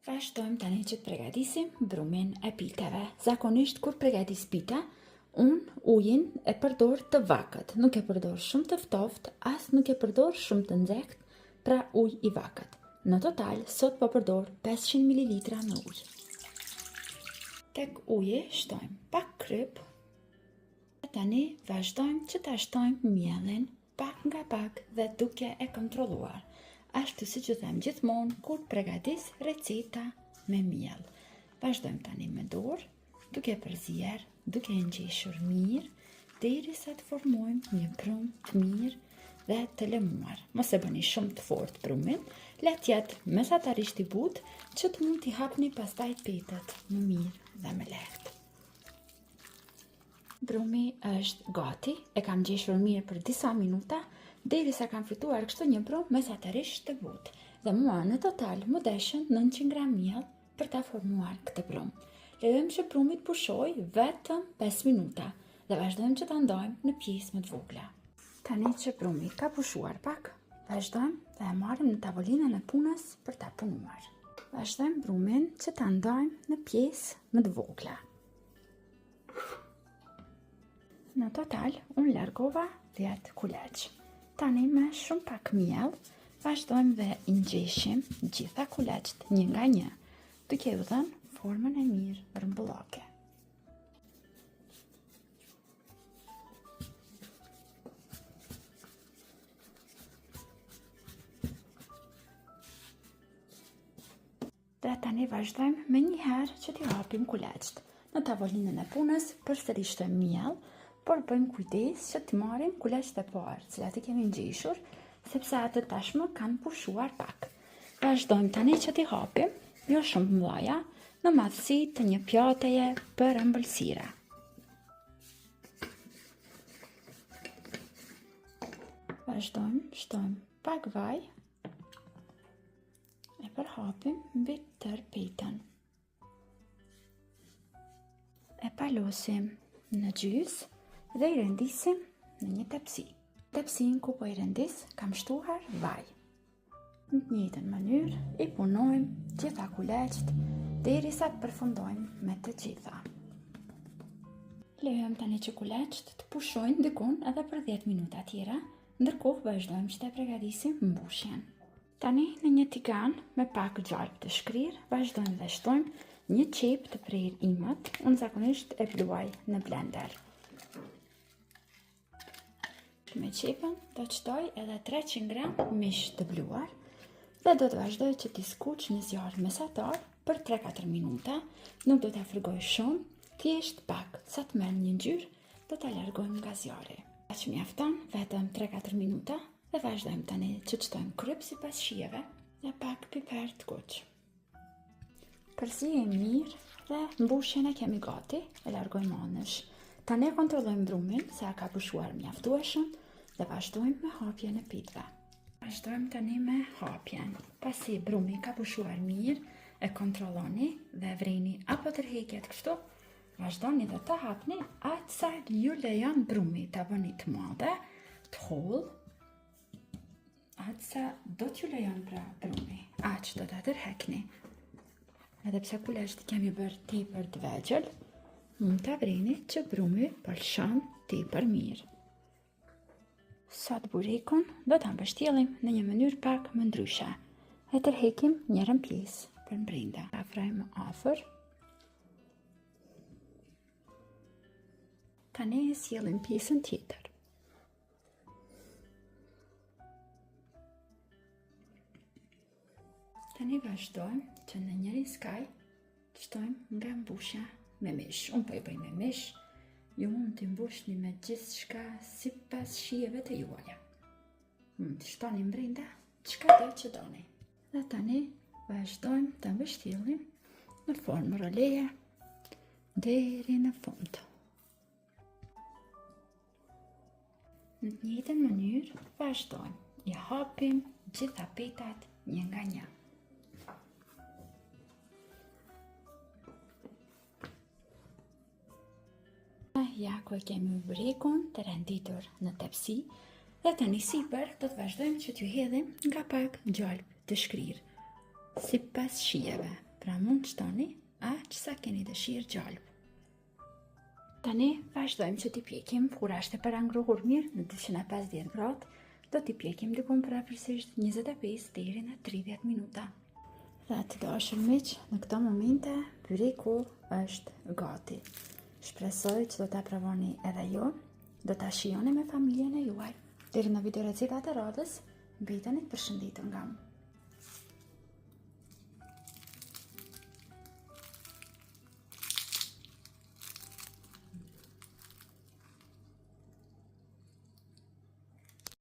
Vazhdojmë tani që të përgatisim brumin e piteve. Zakonisht kur përgatis pita, unë ujin e përdor të vakët. Nuk e përdor shumë të ftoftë, as nuk e përdor shumë të nxehtë, pra ujë i vakët. Në total, sot po përdor 500 ml në ujë. Tek uji shtojmë pak kryp. Tani vazhdojmë që ta shtojmë mielin pak nga pak dhe duke e kontrolluar. Ashtu si që them gjithmonë kur përgatis receta me miell. Vazhdojmë tani me dorë, duke përzier, duke ngjeshur mirë, derisa të formojmë një brum të mirë dhe të lëmuar. Mos e bëni shumë të fortë brumin, le të jetë mesatarisht i butë që të mund t'i hapni pastaj pitët më mirë dhe më lehtë. Brumi është gati, e kam ngjeshur mirë për disa minuta, derisa kam fituar kështu një brum mesatarisht të butë. Dhe mua në total më deshën 900 gram miell për ta formuar këtë brum. Lejojmë që brumi të pushoj vetëm 5 minuta dhe vazhdojmë që ta ndajmë në pjesë më të vogla. Tani që brumi ka pushuar pak, vazhdojmë dhe e marrim në tavolinën e punës për ta punuar. Vazhdojmë brumin që ta ndajmë në pjesë më të vogla. Në total, unë largova 10 kuleç. Tani me shumë pak miell, vazhdojmë dhe i ngjeshim gjitha kuleçt një nga një, duke u dhënë formën e mirë rrëmbullake. Dhe tani vazhdojmë me një herë që t'i hapim kuleçt. Në tavolinën e punës përsëri shtojmë miell, por bëjmë kujdes që të marrim kuleçt e parë, cilat i kemi ngjeshur, sepse ato tashmë kanë pushuar pak. Vazhdojmë tani që t'i hapim, jo shumë mëdha, në madhësi të një pjateje për ëmbëlsira. Vazhdojmë, shtojmë pak vaj, e përhapim mbi tërë pitën. E palosim në gjys dhe i rendisim në një tepsi. Tepsin ku po i rendis kam shtuar vaj. Në të njëjtën mënyrë i punojmë gjitha kuleçt derisa të përfundojmë me të gjitha. Lejojmë tani që kuleçt të pushojnë dikun edhe për 10 minuta tjera, ndërkohë vazhdojmë që të përgatisim mbushjen. Tani në një tigan me pak gjalp të shkrir, vazhdojmë dhe shtojmë një qep të prerë imët, unë zakonisht e bluaj në blender. Me qepën do të shtoj edhe 300 gram mish të bluar dhe do të vazhdoj që t'i skuq në zjarr mesatar për 3-4 minuta, nuk do t'a frigoj shumë, thjesht pak, sa të merr një ngjyrë, do t'a largojmë nga zjarri. Aq mjafton, vetëm 3-4 minuta dhe vazhdojmë tani që të shtojmë kryp sipas shijeve dhe pak piper të kuq. Përzijemi mirë dhe mbushjen e kemi gati, e largojmë anësh. Tani kontrollojmë brumin se a ka pushuar mjaftueshëm dhe vazhdojmë me hapjen e pitëve. Vazhdojmë tani me hapjen. Pasi brumi ka pushuar mirë, e kontrolloni dhe vreni apo tërheqjet kështu, vazhdoni dhe ta hapni aq sa ju lejon brumi, ta bëni të madhe, të hollë, aq sa do t'ju lejon pra brumi, aq do ta tërheqni. Edhe pse kuleçt kemi bërë tepër të vegjël, mund ta vreni që brumi pëlshon tepër mirë. Sot burikun do ta mbështjellim në një mënyrë pak më ndryshe. E tërheqim njërën pjesë për brenda. Ta afrojmë afër. Tani e sjellim pjesën tjetër. Tani vazhdojmë që në njëri skaj të shtojmë nga mbushja me mish. Unë po e bëj me mish, ju mund të mbushni me gjithçka sipas shijeve të juaja. Mund të shtoni brenda çka do që doni. Dhe tani vazhdojmë të mbështjellim në formë roleje deri në fund. Në të njëjtën mënyrë vazhdojmë. I hapim gjitha pitat një nga një. Ja ku e kemi burikun të renditur në tepsi dhe tani sipër do të vazhdojmë që t'ju hedhim nga pak gjalp të shkrir sipas shijeve. pra mund të shtoni aq sa keni dëshirë gjalp. Tani vazhdojmë që t'i pjekim kur është e parangruhur mirë në 250 gradë, do t'i pjekim dikun përafërsisht 25 deri në 30 minuta. Dhe të dashur miq, në këto momente pyreku është gati. Shpresoj që do ta provoni edhe ju, do ta shijoni me familjen e juaj. Deri në video recetat e radhës, mbeteni të përshëndetur nga unë.